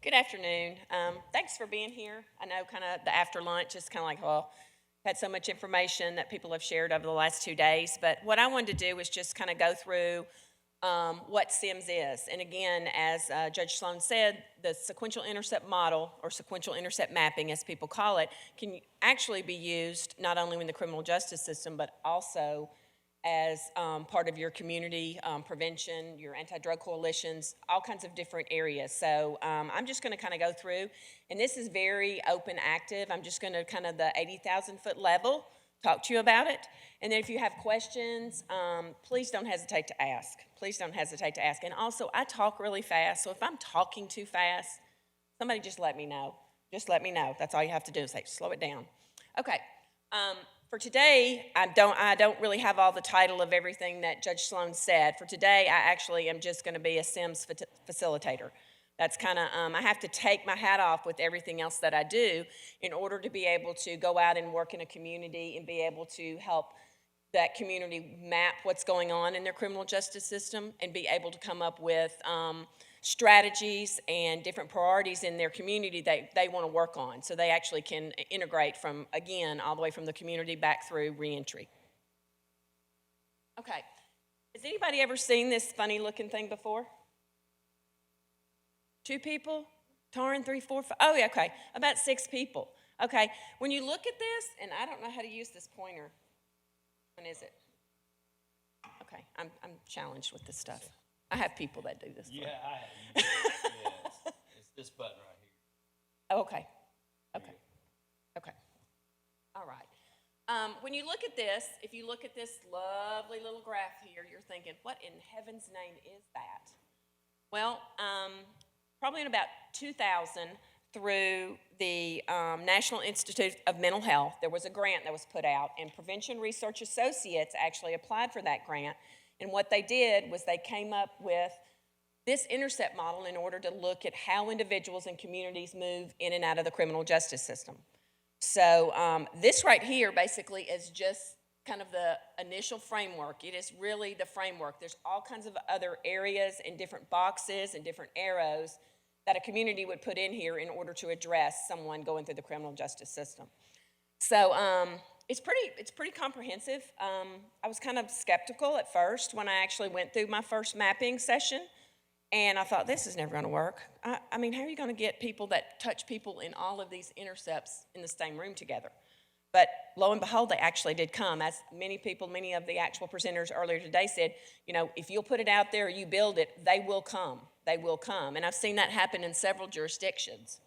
Good afternoon. Thanks for being here. I know kind of the after lunch is kind of like, well, had so much information that people have shared over the last 2 days. But what I wanted to do was just kind of go through what SIMS is. And again, as Judge Sloan said, the sequential intercept model, or sequential intercept mapping as people call it, can actually be used not only in the criminal justice system, but also as part of your community prevention, your anti-drug coalitions, all kinds of different areas. So I'm just going to kind of go through, and this is very open active. I'm just going to kind of the 80,000 foot level talk to you about it. And then if you have questions, please don't hesitate to ask. Please don't hesitate to ask. And also, I talk really fast, so if I'm talking too fast, somebody just let me know. Just let me know. That's all you have to do is say, slow it down. Okay. For today, I don't really have all the title of everything that Judge Sloan said. For today, I actually am just going to be a SIMS facilitator. That's kind of, I have to take my hat off with everything else that I do in order to be able to go out and work in a community and be able to help that community map what's going on in their criminal justice system and be able to come up with strategies and different priorities in their community that they want to work on, so they actually can integrate from, again, all the way from the community back through reentry. Okay, has anybody ever seen this funny looking thing before? 2 people? Taryn, 3, 4, 5, oh yeah, okay, about 6 people. Okay, when you look at this, and I don't know how to use this pointer. When is it? Okay, I'm challenged with this stuff. I have people that do this. Yeah, I have. Yeah, it's this button right here. Oh, okay. Okay. Okay. All right. When you look at this, if you look at this lovely little graph here, you're thinking, what in heaven's name is that? Well, probably in about 2000, through the National Institute of Mental Health, there was a grant that was put out, and Prevention Research Associates actually applied for that grant. And what they did was they came up with this intercept model in order to look at how individuals and communities move in and out of the criminal justice system. So this right here basically is just kind of the initial framework. It is really the framework. There's all kinds of other areas and different boxes and different arrows that a community would put in here in order to address someone going through the criminal justice system. So it's pretty comprehensive. I was kind of skeptical at first when I actually went through my first mapping session, and I thought, this is never going to work. I mean, how are you going to get people that touch people in all of these intercepts in the same room together? But lo and behold, they actually did come. As many of the actual presenters earlier today said, you know, if you'll put it out there, you build it, they will come. They will come. And I've seen that happen in several jurisdictions.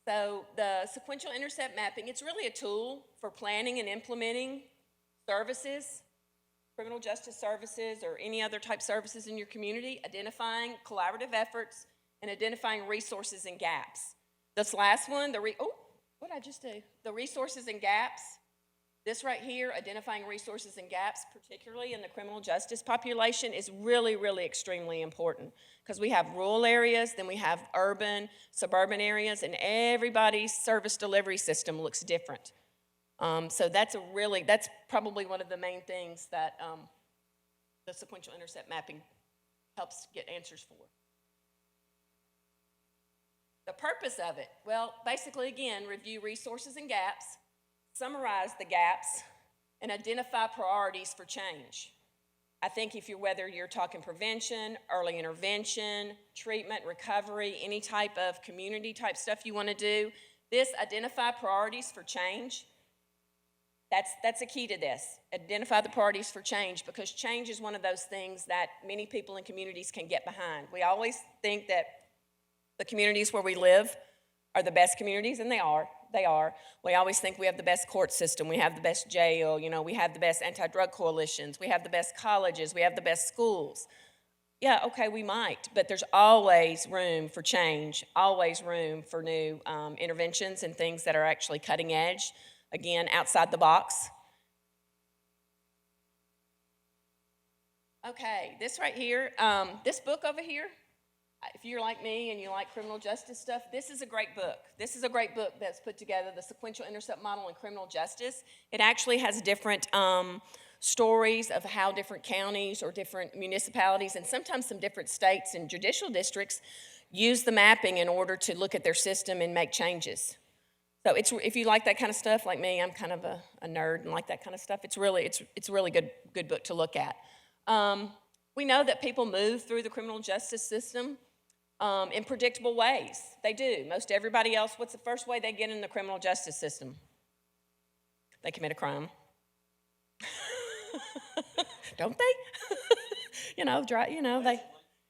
So the sequential intercept mapping, it's really a tool for planning and implementing services, criminal justice services, or any other type services in your community, identifying collaborative efforts, and identifying resources and gaps. This last one, what did I just do? The resources and gaps. This right here, identifying resources and gaps, particularly in the criminal justice population, is really, really extremely important, because we have rural areas, then we have urban, suburban areas, and everybody's service delivery system looks different. So that's probably one of the main things that the sequential intercept mapping helps get answers for. The purpose of it, well, basically, again, review resources and gaps, summarize the gaps, and identify priorities for change. I think whether you're talking prevention, early intervention, treatment, recovery, any type of community type stuff you want to do, this identify priorities for change, that's a key to this. Identify the priorities for change, because change is one of those things that many people in communities can get behind. We always think that the communities where we live are the best communities, and they are. They are. We always think we have the best court system, we have the best jail, you know, we have the best anti-drug coalitions, we have the best colleges, we have the best schools. Yeah, okay, we might, but there's always room for change, always room for new interventions and things that are actually cutting edge, again, outside the box. Okay, this right here, this book over here, if you're like me and you like criminal justice stuff, this is a great book. This is a great book that's put together, the Sequential Intercept Model in Criminal Justice. It actually has different stories of how different counties or different municipalities, and sometimes some different states and judicial districts, use the mapping in order to look at their system and make changes. So if you like that kind of stuff, like me, I'm kind of a nerd and like that kind of stuff. It's really good book to look at. We know that people move through the criminal justice system in predictable ways. They do. Most everybody else, what's the first way they get in the criminal justice system? They commit a crime. Don't they?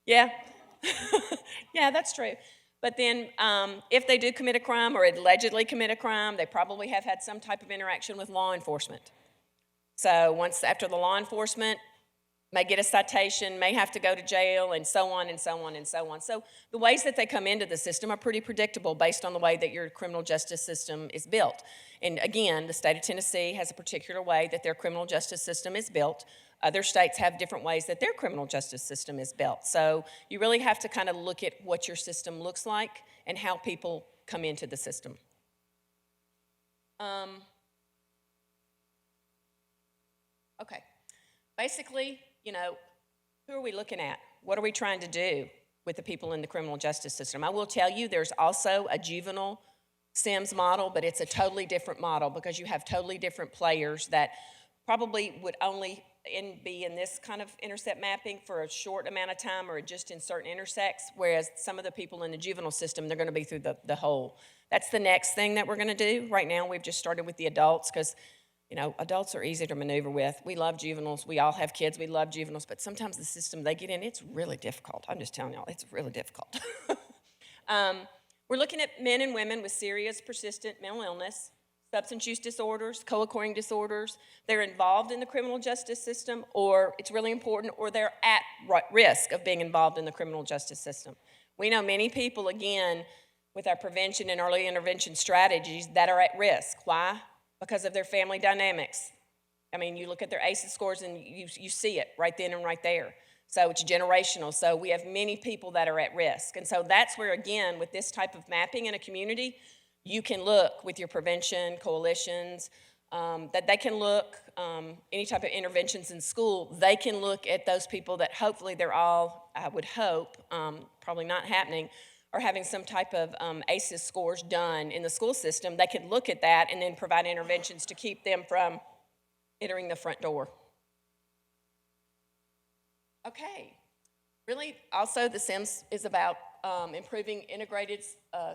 Yeah. Yeah, that's true. But then if they do commit a crime or allegedly commit a crime, they probably have had some type of interaction with law enforcement. So once after the law enforcement may get a citation, may have to go to jail, and so on and so on and so on. So the ways that they come into the system are pretty predictable based on the way that your criminal justice system is built. And again, the state of Tennessee has a particular way that their criminal justice system is built. Other states have different ways that their criminal justice system is built. So you really have to kind of look at what your system looks like and how people come into the system. Okay. Basically, who are we looking at? What are we trying to do with the people in the criminal justice system? I will tell you there's also a juvenile SIMS model, but it's a totally different model because you have totally different players that probably would only be in this kind of intercept mapping for a short amount of time or just in certain intersects, whereas some of the people in the juvenile system, they're going to be through the whole. That's the next thing that we're going to do. Right now, we've just started with the adults because adults are easy to maneuver with. We love juveniles. We all have kids. We love juveniles. But sometimes the system they get in, it's really difficult. I'm just telling y'all, it's really difficult. We're looking at men and women with serious, persistent mental illness, substance use disorders, co-occurring disorders. They're involved in the criminal justice system, or it's really important, or they're at risk of being involved in the criminal justice system. We know many people, again, with our prevention and early intervention strategies that are at risk. Why? Because of their family dynamics. I mean, you look at their ACEs scores and you see it right then and right there. So it's generational. So we have many people that are at risk. And so that's where, again, with this type of mapping in a community, you can look with your prevention coalitions, that they can look, any type of interventions in school, they can look at those people that hopefully they're all, I would hope, probably not happening, or having some type of ACEs scores done in the school system. They could look at that and then provide interventions to keep them from entering the front door. Okay. Really, also the SIMS is about improving integrated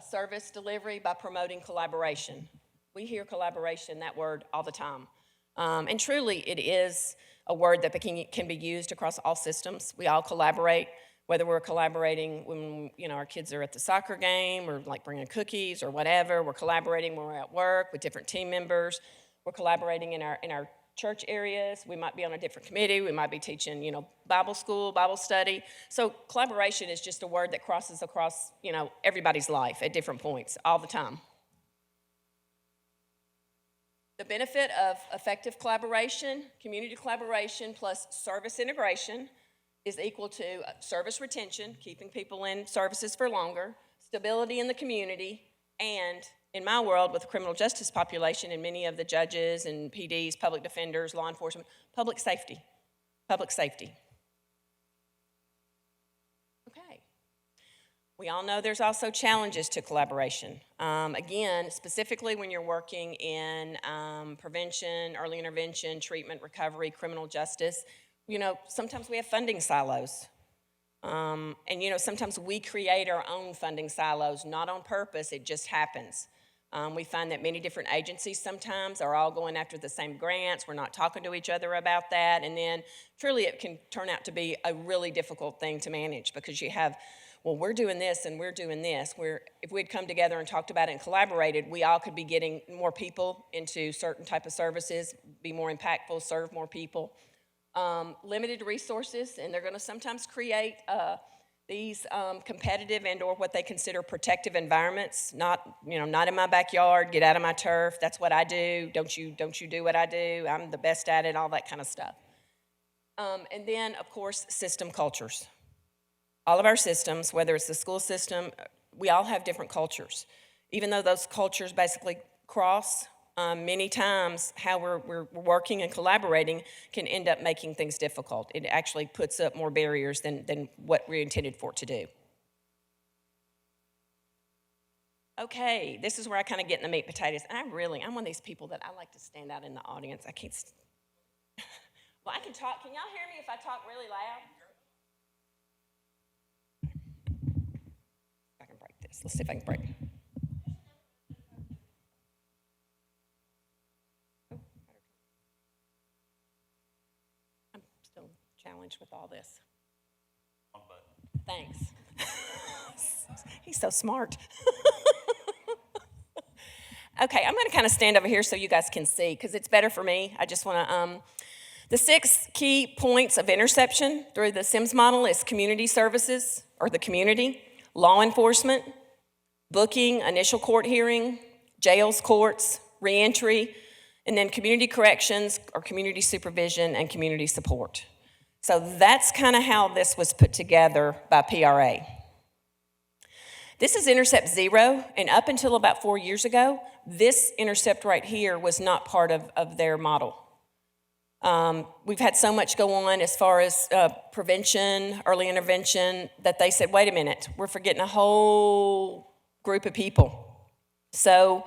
service delivery by promoting collaboration. We hear collaboration, that word, all the time. And truly, it is a word that can be used across all systems. We all collaborate, whether we're collaborating when our kids are at the soccer game or like bringing cookies or whatever. We're collaborating when we're at work with different team members. We're collaborating in our church areas. We might be on a different committee. We might be teaching, Bible school, Bible study. So collaboration is just a word that crosses across, everybody's life at different points all the time. The benefit of effective collaboration, community collaboration plus service integration is equal to service retention, keeping people in services for longer, stability in the community, and in my world with the criminal justice population and many of the judges and PDs, public defenders, law enforcement, public safety. Public safety. Okay. We all know there's also challenges to collaboration. Again, specifically when you're working in prevention, early intervention, treatment, recovery, criminal justice, sometimes we have funding silos. And sometimes we create our own funding silos, not on purpose, it just happens. We find that many different agencies sometimes are all going after the same grants. We're not talking to each other about that. And then truly it can turn out to be a really difficult thing to manage because you have, well, we're doing this and we're doing this. If we'd come together and talked about it and collaborated, we all could be getting more people into certain type of services, be more impactful, serve more people. Limited resources, and they're going to sometimes create these competitive and or what they consider protective environments. Not in my backyard, get out of my turf, that's what I do, don't you do what I do, I'm the best at it, all that kind of stuff. And then, of course, system cultures. All of our systems, whether it's the school system, we all have different cultures. Even though those cultures basically cross, many times how we're working and collaborating can end up making things difficult. It actually puts up more barriers than what we're intended for it to do. Okay, this is where I kind of get in the meat and potatoes. And I'm one of these people that I like to stand out in the audience. I can't. Well, I can talk. Can y'all hear me if I talk really loud? I can break this. Let's see if I can break it. I'm still challenged with all this. Thanks. He's so smart. Okay, I'm going to kind of stand over here so you guys can see because it's better for me. I just want to, the 6 key points of interception through the SIMS model is community services, or the community, law enforcement, booking, initial court hearing, jails, courts, reentry, and then community corrections or community supervision and community support. So that's kind of how this was put together by PRA. This is Intercept Zero, and up until about 4 years ago, this Intercept right here was not part of their model. We've had so much go on as far as prevention, early intervention, that they said, wait a minute, we're forgetting a whole group of people. So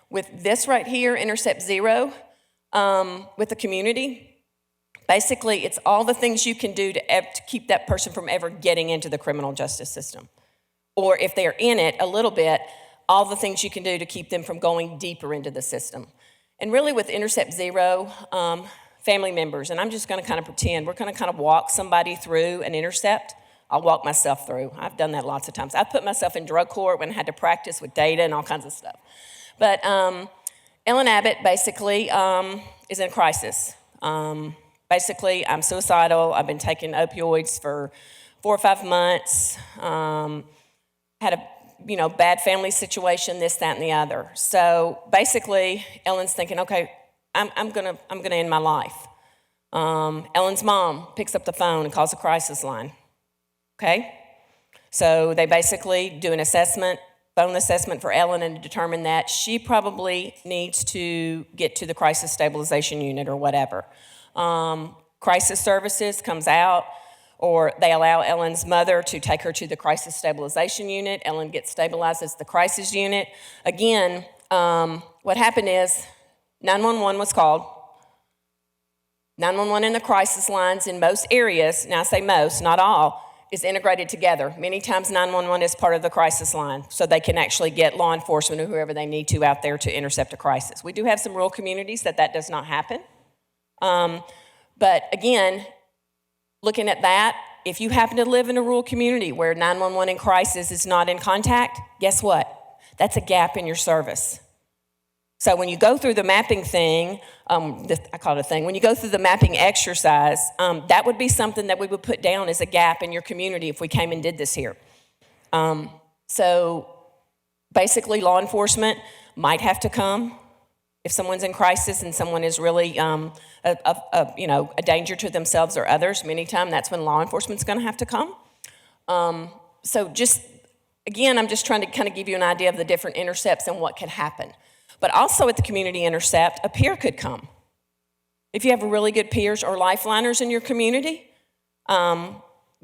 with this right here, Intercept Zero, with the community, basically it's all the things you can do to keep that person from ever getting into the criminal justice system. Or if they're in it a little bit, all the things you can do to keep them from going deeper into the system. And really with Intercept Zero, family members, and I'm just gonna kind of pretend, we're gonna kind of walk somebody through an intercept. I'll walk myself through. I've done that lots of times. I've put myself in drug court when I had to practice with data and all kinds of stuff. But Ellen Abott basically is in a crisis. Basically, I'm suicidal. I've been taking opioids for 4 or 5 months. Had a bad family situation, this, that, and the other. So basically, Ellen's thinking, okay, I'm gonna end my life. Ellen's mom picks up the phone and calls a crisis line. Okay? So they basically do an assessment, phone assessment for Ellen, and determine that she probably needs to get to the crisis stabilization unit or whatever. Crisis services comes out, or they allow Ellen's mother to take her to the crisis stabilization unit. Ellen gets stabilized as the crisis unit. Again, what happened is 911 was called. 911 and the crisis lines in most areas, now I say most, not all, is integrated together. Many times 911 is part of the crisis line, so they can actually get law enforcement or whoever they need to out there to intercept a crisis. We do have some rural communities that does not happen. But again, looking at that, if you happen to live in a rural community where 911 in crisis is not in contact, guess what? That's a gap in your service. So when you go through the mapping thing, I call it a thing, when you go through the mapping exercise, that would be something that we would put down as a gap in your community if we came and did this here. So basically law enforcement might have to come if someone's in crisis and someone is really a danger to themselves or others. Many times that's when law enforcement's gonna have to come. So just, again, I'm just trying to kind of give you an idea of the different intercepts and what can happen. But also at the community intercept, a peer could come. If you have really good peers or lifeliners in your community,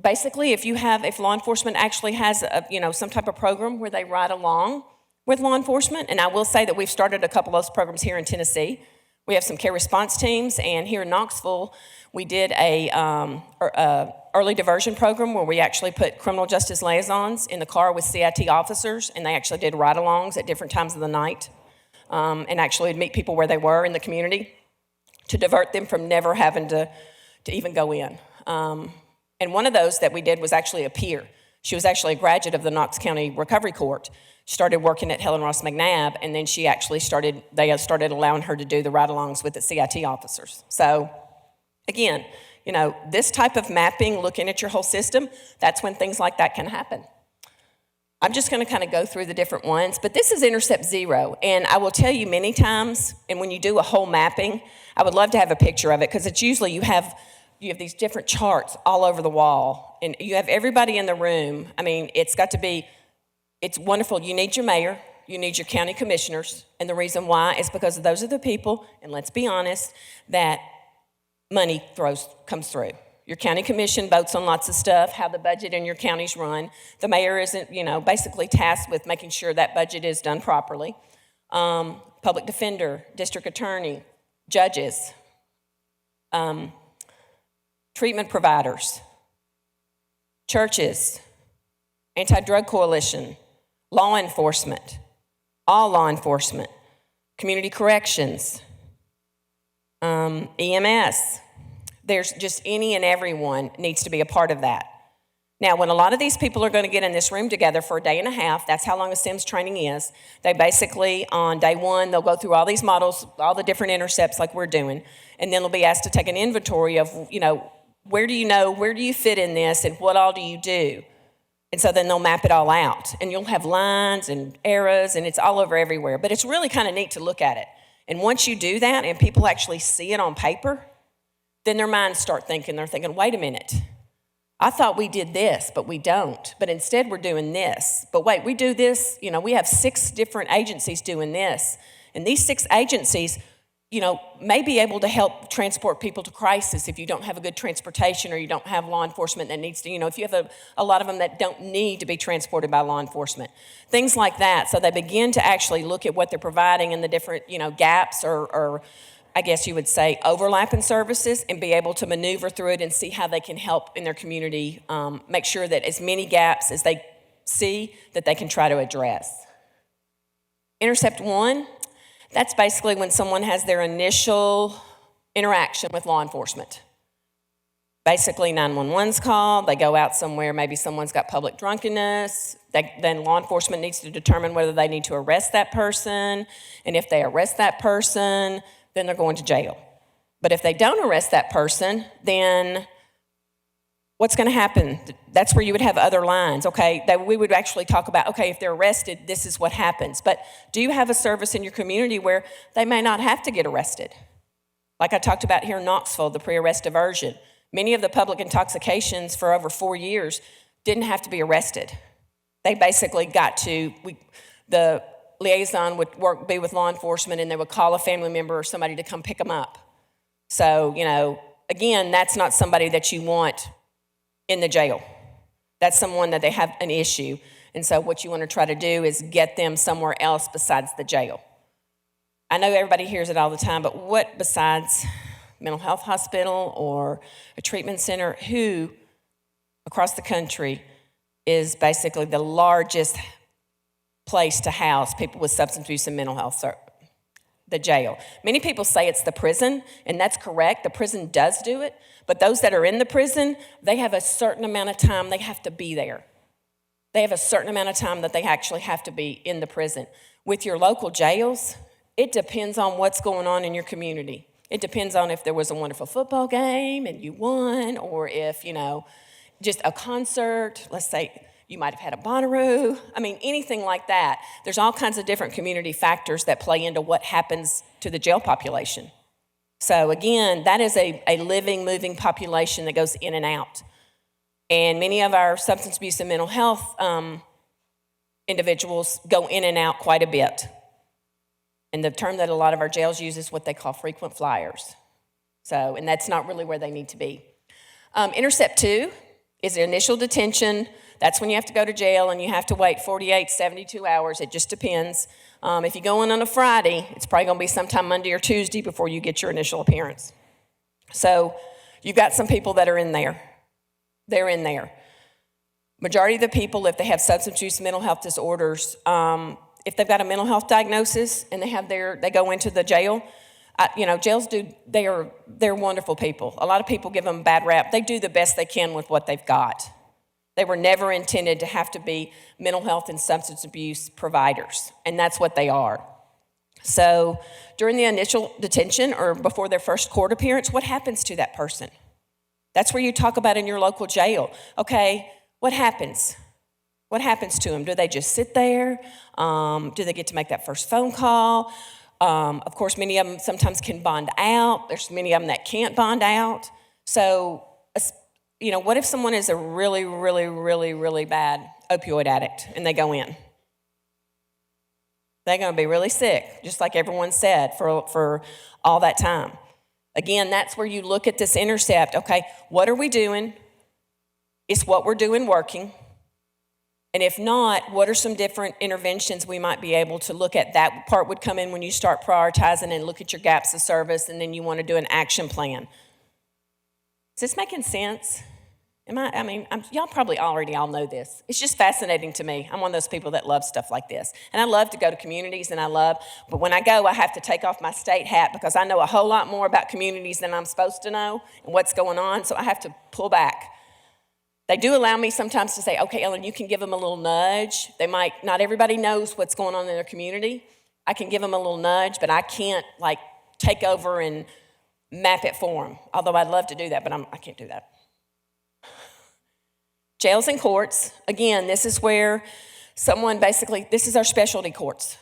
basically if law enforcement actually has some type of program where they ride along with law enforcement, and I will say that we've started a couple of those programs here in Tennessee. We have some care response teams, and here in Knoxville, we did a early diversion program where we actually put criminal justice liaisons in the car with CIT officers, and they actually did ride-alongs at different times of the night. And actually meet people where they were in the community to divert them from never having to even go in. And one of those that we did was actually a peer. She was actually a graduate of the Knox County Recovery Court, started working at Helen Ross McNabb, and then she actually they started allowing her to do the ride-alongs with the CIT officers. So again, this type of mapping, looking at your whole system, that's when things like that can happen. I'm just going to kind of go through the different ones, but this is Intercept Zero, and I will tell you many times, and when you do a whole mapping, I would love to have a picture of it, because it's usually you have these different charts all over the wall, and you have everybody in the room. I mean, it's wonderful. You need your mayor, you need your county commissioners, and the reason why is because those are the people, and let's be honest, that money comes through. Your county commission votes on lots of stuff, how the budget in your county's run. The mayor isn't, basically tasked with making sure that budget is done properly. Public defender, district attorney, judges, treatment providers, churches, anti-drug coalition, law enforcement, all law enforcement, community corrections, EMS. There's just any and everyone needs to be a part of that. Now, when a lot of these people are going to get in this room together for a day and a half, that's how long a SIMS training is. They basically, on day one, they'll go through all these models, all the different intercepts like we're doing, and then they'll be asked to take an inventory of, where do you fit in this, and what all do you do? And so then they'll map it all out, and you'll have lines and arrows, and it's all over everywhere. But it's really kind of neat to look at it. And once you do that and people actually see it on paper, then their minds start thinking. They're thinking, wait a minute. I thought we did this, but we don't. But instead we're doing this. But wait, we do this, we have 6 different agencies doing this. And these 6 agencies, may be able to help transport people to crisis if you don't have a good transportation or you don't have law enforcement that needs to, if you have a lot of them that don't need to be transported by law enforcement. Things like that. So they begin to actually look at what they're providing and the different, gaps or I guess you would say overlap in services and be able to maneuver through it and see how they can help in their community, make sure that as many gaps as they see that they can try to address. Intercept 1. That's basically when someone has their initial interaction with law enforcement. Basically, 911's called, they go out somewhere, maybe someone's got public drunkenness, then law enforcement needs to determine whether they need to arrest that person, and if they arrest that person, then they're going to jail. But if they don't arrest that person, then what's going to happen? That's where you would have other lines, okay? That we would actually talk about, okay, if they're arrested, this is what happens. But do you have a service in your community where they may not have to get arrested? Like I talked about here in Knoxville, the pre-arrest diversion. Many of the public intoxications for over 4 years didn't have to be arrested. They basically got to, the liaison would be with law enforcement and they would call a family member or somebody to come pick them up. So, again, that's not somebody that you want in the jail. That's someone that they have an issue. And so what you want to try to do is get them somewhere else besides the jail. I know everybody hears it all the time, but what besides mental health hospital or a treatment center, who across the country is basically the largest place to house people with substance abuse and mental health? The jail. Many people say it's the prison, and that's correct. The prison does do it, but those that are in the prison, they have a certain amount of time they have to be there. They have a certain amount of time that they actually have to be in the prison. With your local jails, it depends on what's going on in your community. It depends on if there was a wonderful football game and you won, or if, just a concert, let's say, you might have had a Bonnaroo. I mean, anything like that. There's all kinds of different community factors that play into what happens to the jail population. So again, that is a living, moving population that goes in and out. And many of our substance abuse and mental health individuals go in and out quite a bit. And the term that a lot of our jails use is what they call frequent flyers. So, and that's not really where they need to be. Intercept 2 is the initial detention. That's when you have to go to jail and you have to wait 48, 72 hours. It just depends. If you go in on a Friday, it's probably going to be sometime Monday or Tuesday before you get your initial appearance. So you've got some people that are in there. They're in there. Majority of the people, if they have substance use, mental health disorders, if they've got a mental health diagnosis and they go into the jail, jails they're wonderful people. A lot of people give them a bad rap. They do the best they can with what they've got. They were never intended to have to be mental health and substance abuse providers, and that's what they are. So during the initial detention or before their first court appearance, what happens to that person? That's where you talk about in your local jail. Okay, what happens? What happens to them? Do they just sit there? Do they get to make that first phone call? Of course, many of them sometimes can bond out. There's many of them that can't bond out. So, what if someone is a really, really, really, really bad opioid addict and they go in? They're going to be really sick, just like everyone said, for all that time. Again, that's where you look at this intercept. Okay, what are we doing? Is what we're doing working? And if not, what are some different interventions we might be able to look at? That part would come in when you start prioritizing and look at your gaps of service, and then you want to do an action plan. Is this making sense? Y'all probably already all know this. It's just fascinating to me. I'm one of those people that love stuff like this. And I love to go to communities, but when I go, I have to take off my state hat because I know a whole lot more about communities than I'm supposed to know and what's going on, so I have to pull back. They do allow me sometimes to say, okay, Ellen, you can give them a little nudge. Not everybody knows what's going on in their community. I can give them a little nudge, but I can't take over and map it for them. Although I'd love to do that, but I can't do that. Jails and courts, again, this is where this is our specialty courts,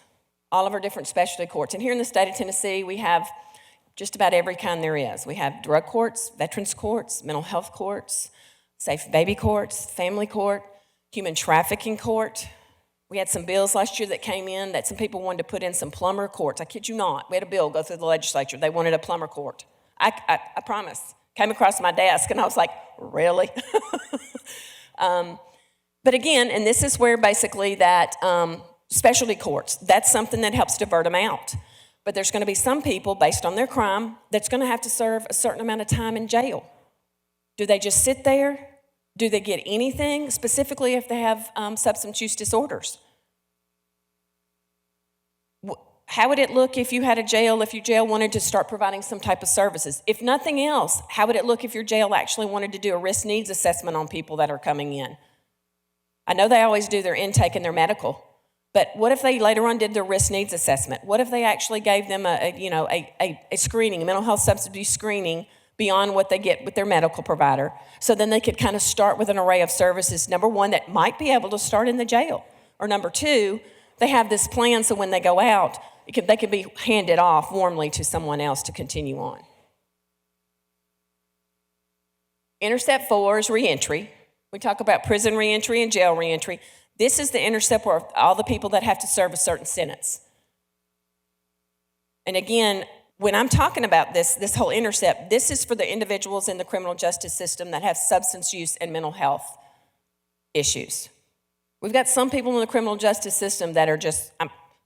all of our different specialty courts. And here in the state of Tennessee, we have just about every kind there is. We have drug courts, veterans courts, mental health courts, safe baby courts, family court, human trafficking court. We had some bills last year that came in that some people wanted to put in some plumber courts. I kid you not. We had a bill go through the legislature. They wanted a plumber court. I promise. Came across my desk, and I was like, really? But again, and this is where basically that specialty courts, that's something that helps divert them out. But there's going to be some people, based on their crime, that's going to have to serve a certain amount of time in jail. Do they just sit there? Do they get anything, specifically if they have substance use disorders? How would it look if you had if your jail wanted to start providing some type of services? If nothing else, how would it look if your jail actually wanted to do a risk needs assessment on people that are coming in? I know they always do their intake and their medical, but what if they later on did their risk needs assessment? What if they actually gave them a screening, a mental health substance abuse screening beyond what they get with their medical provider? So then they could kind of start with an array of services, number one, that might be able to start in the jail. Or number two, they have this plan so when they go out, they could be handed off warmly to someone else to continue on. Intercept 4 is reentry. We talk about prison reentry and jail reentry. This is the intercept where all the people that have to serve a certain sentence. And again, when I'm talking about this whole intercept, this is for the individuals in the criminal justice system that have substance use and mental health issues. We've got some people in the criminal justice system that are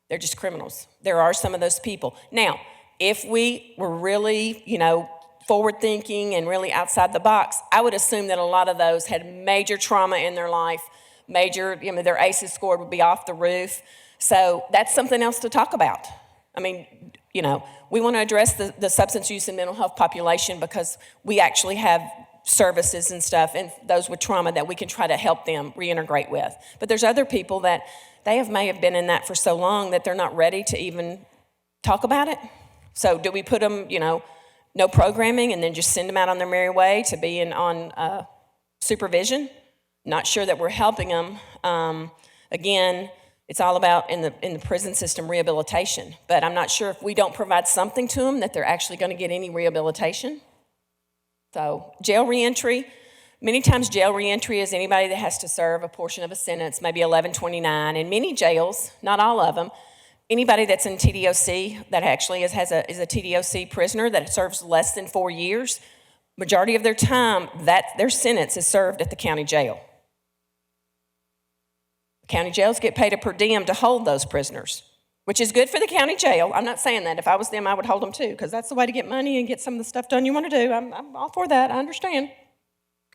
they're just criminals. There are some of those people. Now, if we were really, forward thinking and really outside the box, I would assume that a lot of those had major trauma in their life, their ACEs score would be off the roof. So that's something else to talk about. We want to address the substance use and mental health population because we actually have services and stuff and those with trauma that we can try to help them reintegrate with. But there's other people that may have been in that for so long that they're not ready to even talk about it. So do we put them, no programming and then just send them out on their merry way to be on supervision? Not sure that we're helping them. Again, it's all about in the prison system rehabilitation, but I'm not sure if we don't provide something to them that they're actually going to get any rehabilitation. So jail reentry, many times jail reentry is anybody that has to serve a portion of a sentence, maybe 1129. In many jails, not all of them, anybody that's in TDOC that actually is a TDOC prisoner that serves less than 4 years, majority of their time, their sentence is served at the county jail. County jails get paid a per diem to hold those prisoners, which is good for the county jail. I'm not saying that. If I was them, I would hold them too, because that's the way to get money and get some of the stuff done you want to do. I'm all for that. I understand.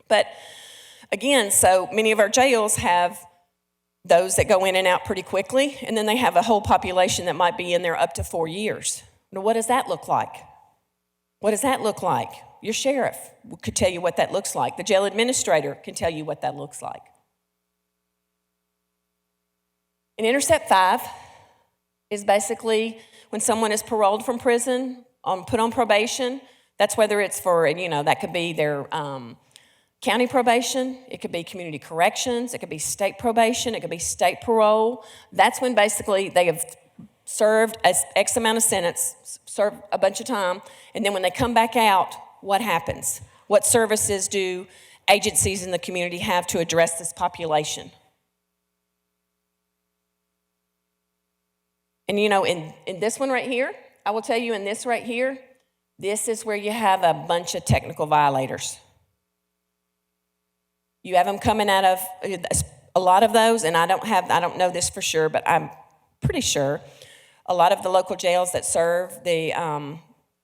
But again, so many of our jails have those that go in and out pretty quickly, and then they have a whole population that might be in there up to 4 years. Now, what does that look like? What does that look like? Your sheriff could tell you what that looks like. The jail administrator can tell you what that looks like. And Intercept 5 is basically when someone is paroled from prison, put on probation. That's whether it's for, that could be their county probation, it could be community corrections, it could be state probation, it could be state parole. That's when basically they have served X amount of sentence, served a bunch of time, and then when they come back out, what happens? What services do agencies in the community have to address this population? And in this one right here, I will tell you in this right here, This is where you have a bunch of technical violators. You have them coming out of a lot of those, and I don't know this for sure, but I'm pretty sure a lot of the local jails that serve the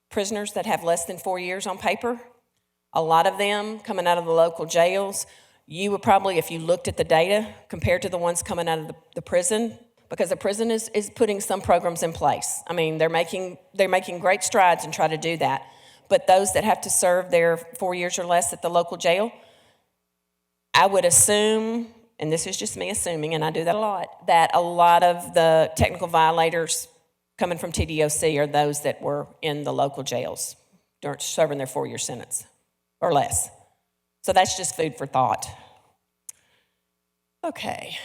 prisoners that have less than 4 years on paper, a lot of them coming out of the local jails, you would probably, if you looked at the data compared to the ones coming out of the prison, because the prison is putting some programs in place. I mean, they're making great strides and try to do that. But those that have to serve their 4 years or less at the local jail, I would assume, and this is just me assuming, and I do that a lot of the technical violators coming from TDOC are those that were in the local jails serving their 4-year sentence or less. So that's just food for thought. Okay,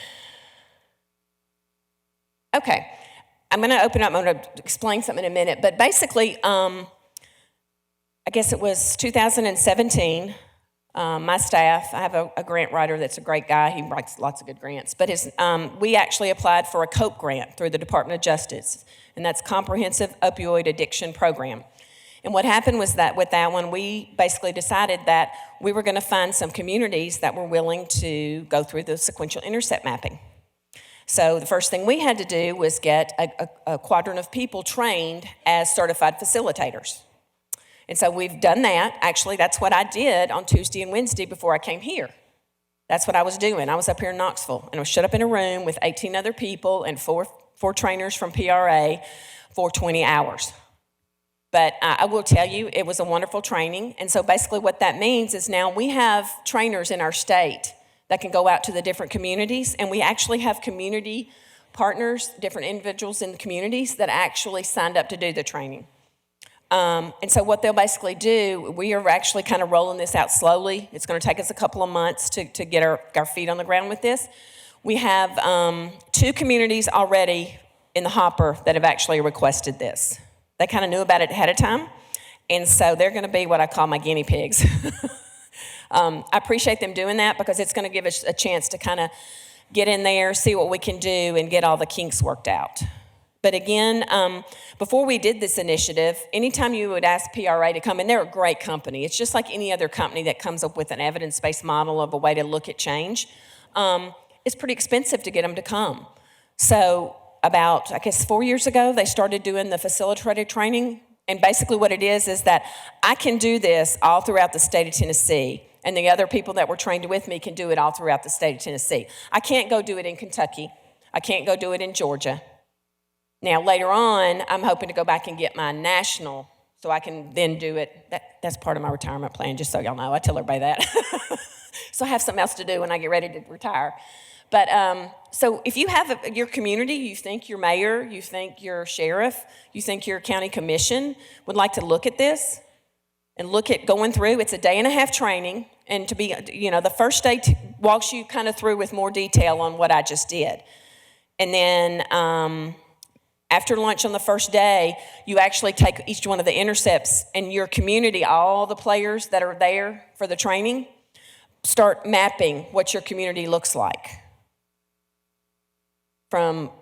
I'm going to open up. I'm going to explain something in a minute. But basically, I guess it was 2017. My staff, I have a grant writer that's a great guy. He writes lots of good grants. But we actually applied for a COPE grant through the Department of Justice, and that's Comprehensive Opioid Addiction Program. And what happened was that with that one, we basically decided that we were going to find some communities that were willing to go through the sequential intercept mapping. So the first thing we had to do was get a quadrant of people trained as certified facilitators. And so we've done that. Actually, that's what I did on Tuesday and Wednesday before I came here. That's what I was doing. I was up here in Knoxville, and I was shut up in a room with 18 other people and four trainers from PRA for 20 hours. But I will tell you, it was a wonderful training. And so basically what that means is now we have trainers in our state that can go out to the different communities, and we actually have community partners, different individuals in the communities that actually signed up to do the training. And so what they'll basically do, we are actually kind of rolling this out slowly. It's going to take us a couple of months to get our feet on the ground with this. We have 2 communities already in the hopper that have actually requested this. They kind of knew about it ahead of time, and so they're going to be what I call my guinea pigs. I appreciate them doing that because it's going to give us a chance to kind of get in there, see what we can do, and get all the kinks worked out. But again, before we did this initiative, anytime you would ask PRA to come, and they're a great company. It's just like any other company that comes up with an evidence-based model of a way to look at change. It's pretty expensive to get them to come. So about, 4 years ago, they started doing the facilitator training. And basically what it is that I can do this all throughout the state of Tennessee. And the other people that were trained with me can do it all throughout the state of Tennessee. I can't go do it in Kentucky. I can't go do it in Georgia. Now, later on, I'm hoping to go back and get my national so I can then do it. That's part of my retirement plan, just so y'all know. I tell everybody that. So I have something else to do when I get ready to retire. But so if you have your community, you think your mayor, you think your sheriff, you think your county commission would like to look at this and look at going through, it's a 1.5-day training. And to be, the first day walks you kind of through with more detail on what I just did. And then after lunch on the first day, you actually take each one of the intercepts and your community, all the players that are there for the training, start mapping what your community looks like. From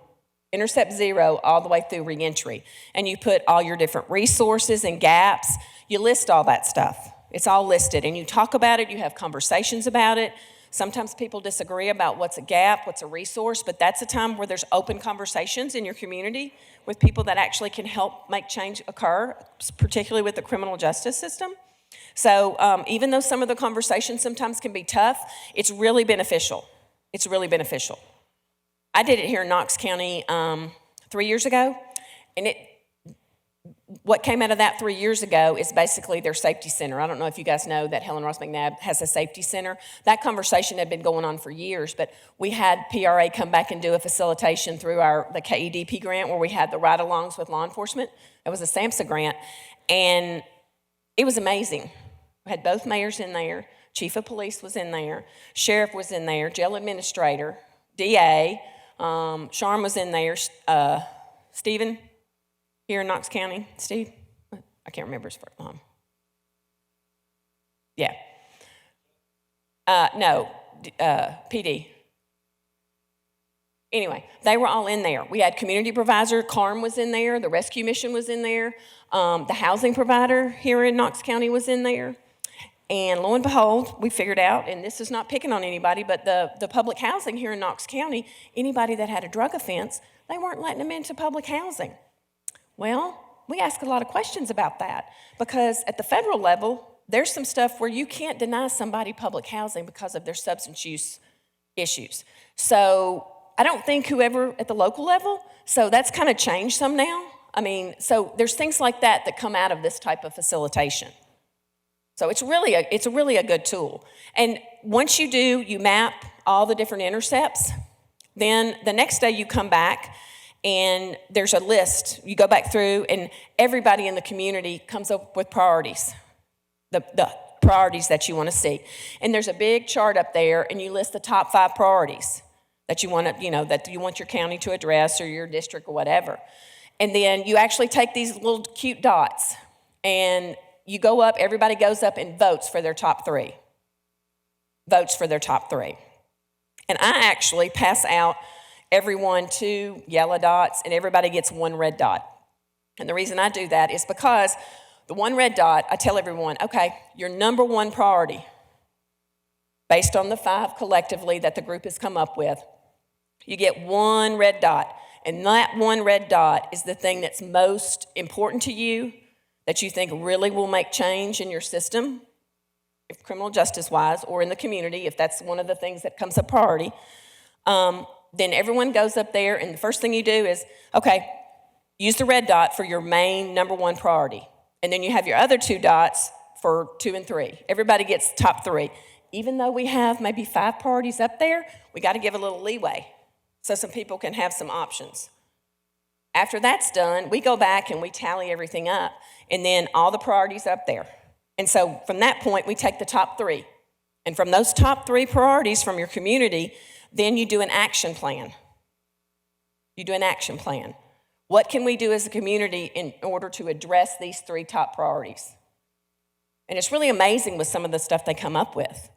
Intercept Zero all the way through reentry. And you put all your different resources and gaps. You list all that stuff. It's all listed. And you talk about it. You have conversations about it. Sometimes people disagree about what's a gap, what's a resource, but that's a time where there's open conversations in your community with people that actually can help make change occur, particularly with the criminal justice system. So even though some of the conversations sometimes can be tough, it's really beneficial. It's really beneficial. I did it here in Knox County 3 years ago, and what came out of that 3 years ago is basically their safety center. I don't know if you guys know that Helen Ross McNabb has a safety center. That conversation had been going on for years, but we had PRA come back and do a facilitation through the KEDP grant where we had the ride-alongs with law enforcement. It was a SAMHSA grant, and it was amazing. We had both mayors in there, chief of police was in there, sheriff was in there, jail administrator, DA, Sharm was in there, Stephen, here in Knox County. Steve? I can't remember his first name. Yeah. PD. Anyway, they were all in there. We had community provider, CARM was in there, the rescue mission was in there, the housing provider here in Knox County was in there. And lo and behold, we figured out, and this is not picking on anybody, but the public housing here in Knox County, anybody that had a drug offense, they weren't letting them into public housing. Well, we ask a lot of questions about that because at the federal level, there's some stuff where you can't deny somebody public housing because of their substance use issues. So I don't think whoever at the local level, so that's kind of changed some now. I mean, so there's things like that that come out of this type of facilitation. So it's really a good tool. And once you do, you map all the different intercepts. Then the next day you come back and there's a list. You go back through and everybody in the community comes up with priorities, the priorities that you want to see. And there's a big chart up there and you list the top 5 priorities that you want to, that you want your county to address or your district or whatever. And then you actually take these little cute dots and you go up, everybody goes up and votes for their top 3. Votes for their top 3. And I actually pass out everyone 2 yellow dots and everybody gets 1 red dot. And the reason I do that is because the 1 red dot, I tell everyone, okay, your number 1 priority, based on the 5 collectively that the group has come up with, you get 1 red dot. And that 1 red dot is the thing that's most important to you, that you think really will make change in your system, if criminal justice-wise, or in the community, if that's one of the things that comes a priority. Then everyone goes up there, and the first thing you do is, okay, use the red dot for your main number 1 priority. And then you have your other 2 dots for 2 and 3. Everybody gets top 3. Even though we have maybe 5 priorities up there, we got to give a little leeway so some people can have some options. After that's done, we go back and we tally everything up, and then all the priorities up there. And so from that point, we take the top 3. And from those top 3 priorities from your community, then you do an action plan. You do an action plan. What can we do as a community in order to address these 3 top priorities? And it's really amazing with some of the stuff they come up with.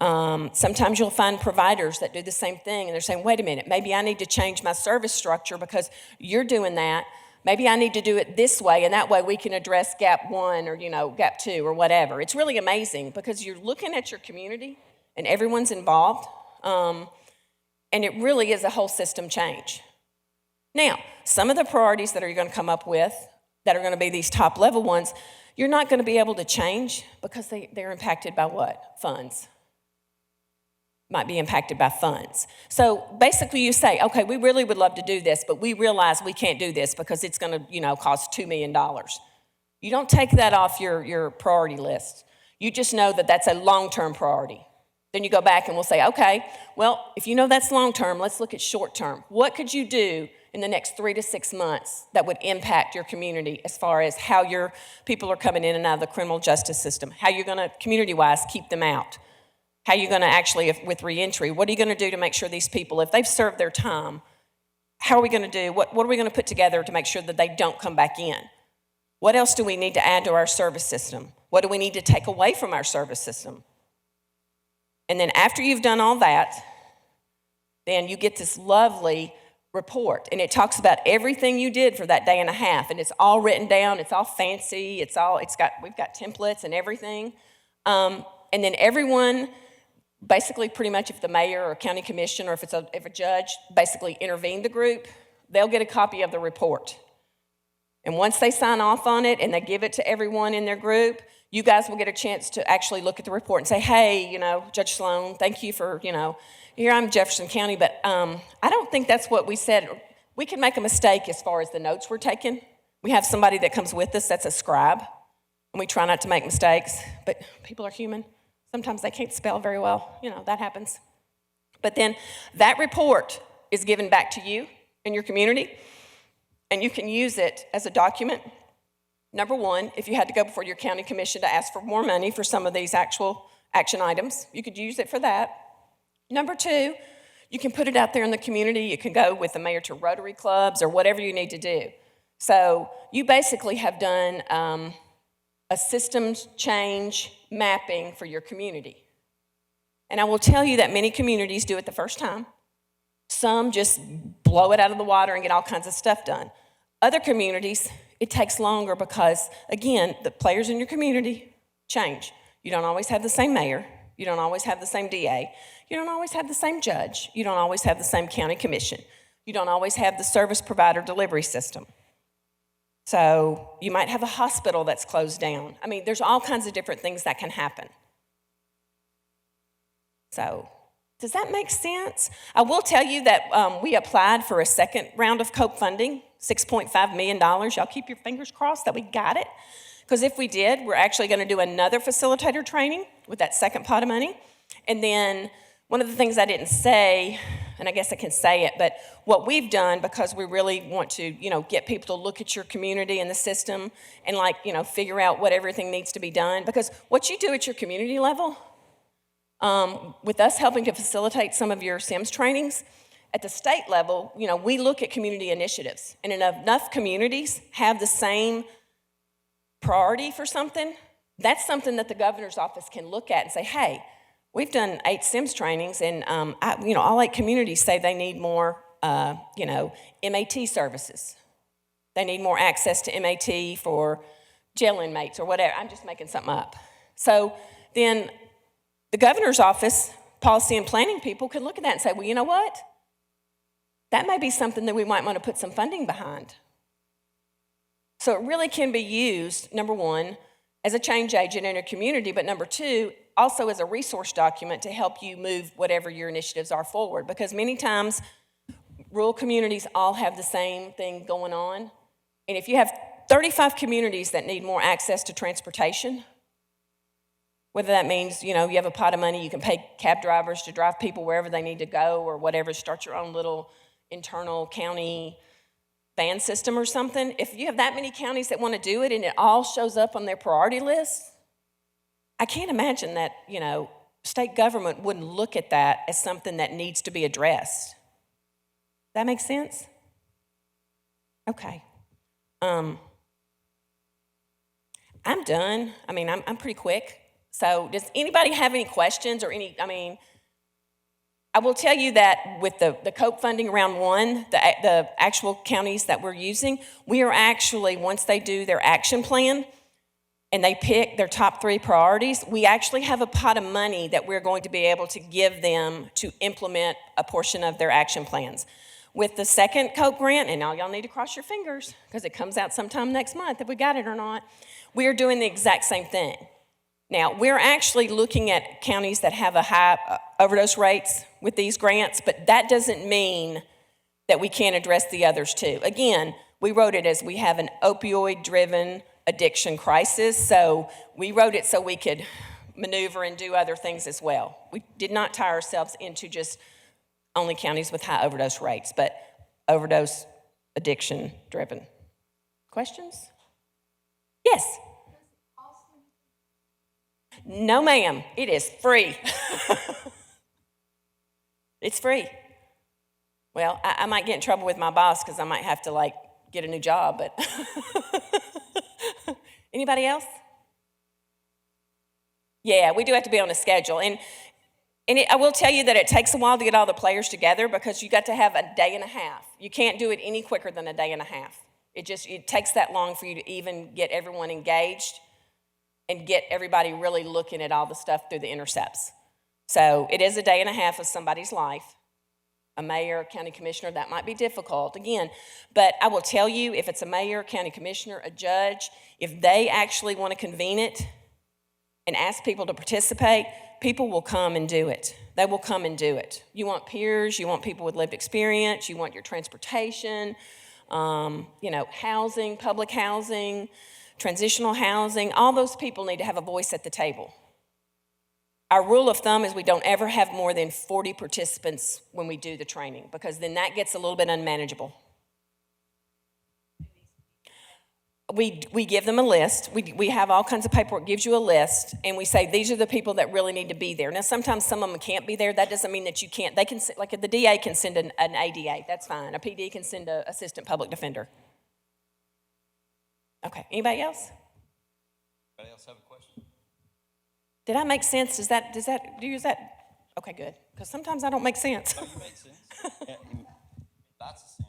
Sometimes you'll find providers that do the same thing, and they're saying, wait a minute, maybe I need to change my service structure because you're doing that. Maybe I need to do it this way, and that way we can address gap 1 or, gap 2 or whatever. It's really amazing because you're looking at your community and everyone's involved, and it really is a whole system change. Now, some of the priorities that you're going to come up with that are going to be these top level ones, you're not going to be able to change because they're impacted by what? Funds. Might be impacted by funds. So basically you say, okay, we really would love to do this, but we realize we can't do this because it's going to, cost $2 million. You don't take that off your priority list. You just know that that's a long-term priority. Then you go back and we'll say, okay, well, if you know that's long-term, let's look at short-term. What could you do in the next 3 to 6 months that would impact your community as far as how your people are coming in and out of the criminal justice system, how you're going to, community-wise, keep them out? How are you going to actually, with reentry, what are you going to do to make sure these people, if they've served their time, how are we going to do, what are we going to put together to make sure that they don't come back in? What else do we need to add to our service system? What do we need to take away from our service system? And then after you've done all that, then you get this lovely report, and it talks about everything you did for that day and a half, and it's all written down, it's all fancy, we've got templates and everything. And then everyone, basically pretty much if the mayor or county commission or if a judge basically intervened the group, they'll get a copy of the report. And once they sign off on it and they give it to everyone in their group, you guys will get a chance to actually look at the report and say, hey, Judge Sloan, thank you for, here I'm Jefferson County, but I don't think that's what we said. We can make a mistake as far as the notes we're taking. We have somebody that comes with us that's a scribe, and we try not to make mistakes, but people are human. Sometimes they can't spell very well. That happens. But then that report is given back to you and your community, and you can use it as a document. Number 1, if you had to go before your county commission to ask for more money for some of these actual action items, you could use it for that. Number 2, you can put it out there in the community. You can go with the mayor to Rotary clubs or whatever you need to do. So you basically have done a systems change mapping for your community. And I will tell you that many communities do it the first time. Some just blow it out of the water and get all kinds of stuff done. Other communities, it takes longer because, again, the players in your community change. You don't always have the same mayor. You don't always have the same DA. You don't always have the same judge. You don't always have the same county commission. You don't always have the service provider delivery system. So you might have a hospital that's closed down. I mean, there's all kinds of different things that can happen. So does that make sense? I will tell you that we applied for a second round of COPE funding, $6.5 million. Y'all keep your fingers crossed that we got it. Because if we did, we're actually going to do another facilitator training with that second pot of money. And then one of the things I didn't say, and I guess I can say it, but what we've done, because we really want to, get people to look at your community and the system and figure out what everything needs to be done. Because what you do at your community level, with us helping to facilitate some of your SIMS trainings, at the state level, we look at community initiatives. And enough communities have the same priority for something, that's something that the governor's office can look at and say, hey, we've done 8 SIMS trainings, and all 8 communities say they need more, MAT services. They need more access to MAT for jail inmates or whatever. I'm just making something up. So then the governor's office, policy and planning people can look at that and say, well, you know what? That may be something that we might want to put some funding behind. So it really can be used, number one, as a change agent in a community, but number two, also as a resource document to help you move whatever your initiatives are forward. Because many times, rural communities all have the same thing going on. And if you have 35 communities that need more access to transportation, whether that means, you have a pot of money, you can pay cab drivers to drive people wherever they need to go or whatever, start your own little internal county van system or something. If you have that many counties that want to do it and it all shows up on their priority list, I can't imagine that, state government wouldn't look at that as something that needs to be addressed. That makes sense? Okay. I'm done. I'm pretty quick. So does anybody have any questions or I will tell you that with the COPE funding round 1, the actual counties that we're using, we are actually, once they do their action plan and they pick their top 3 priorities, we actually have a pot of money that we're going to be able to give them to implement a portion of their action plans. With the second COPE grant, and now y'all need to cross your fingers because it comes out sometime next month if we got it or not, we are doing the exact same thing. Now, we're actually looking at counties that have a high overdose rates with these grants, but that doesn't mean that we can't address the others too. Again, we wrote it as we have an opioid-driven addiction crisis, so we wrote it so we could maneuver and do other things as well. We did not tie ourselves into just only counties with high overdose rates, but overdose addiction-driven. Questions? Yes? No, ma'am. It is free. It's free. Well, I might get in trouble with my boss because I might have to, get a new job, but... Anybody else? Yeah, we do have to be on a schedule. And I will tell you that it takes a while to get all the players together because you got to have a day and a half. You can't do it any quicker than a day and a half. It takes that long for you to even get everyone engaged and get everybody really looking at all the stuff through the intercepts. So it is a day and a half of somebody's life. A mayor, county commissioner, that might be difficult, again. But I will tell you, if it's a mayor, county commissioner, a judge, if they actually want to convene it and ask people to participate, people will come and do it. They will come and do it. You want peers, you want people with lived experience, you want your transportation, housing, public housing, transitional housing, all those people need to have a voice at the table. Our rule of thumb is we don't ever have more than 40 participants when we do the training because then that gets a little bit unmanageable. We give them a list. We have all kinds of paperwork, gives you a list, and we say these are the people that really need to be there. Now, sometimes some of them can't be there. That doesn't mean that you can't. They can, the DA can send an ADA. That's fine. A PD can send an assistant public defender. Okay, anybody else? Anybody else have a question? Did I make sense? Do you use that Okay, good, because sometimes I don't make sense. Oh, you make sense. Yeah, lots of sense.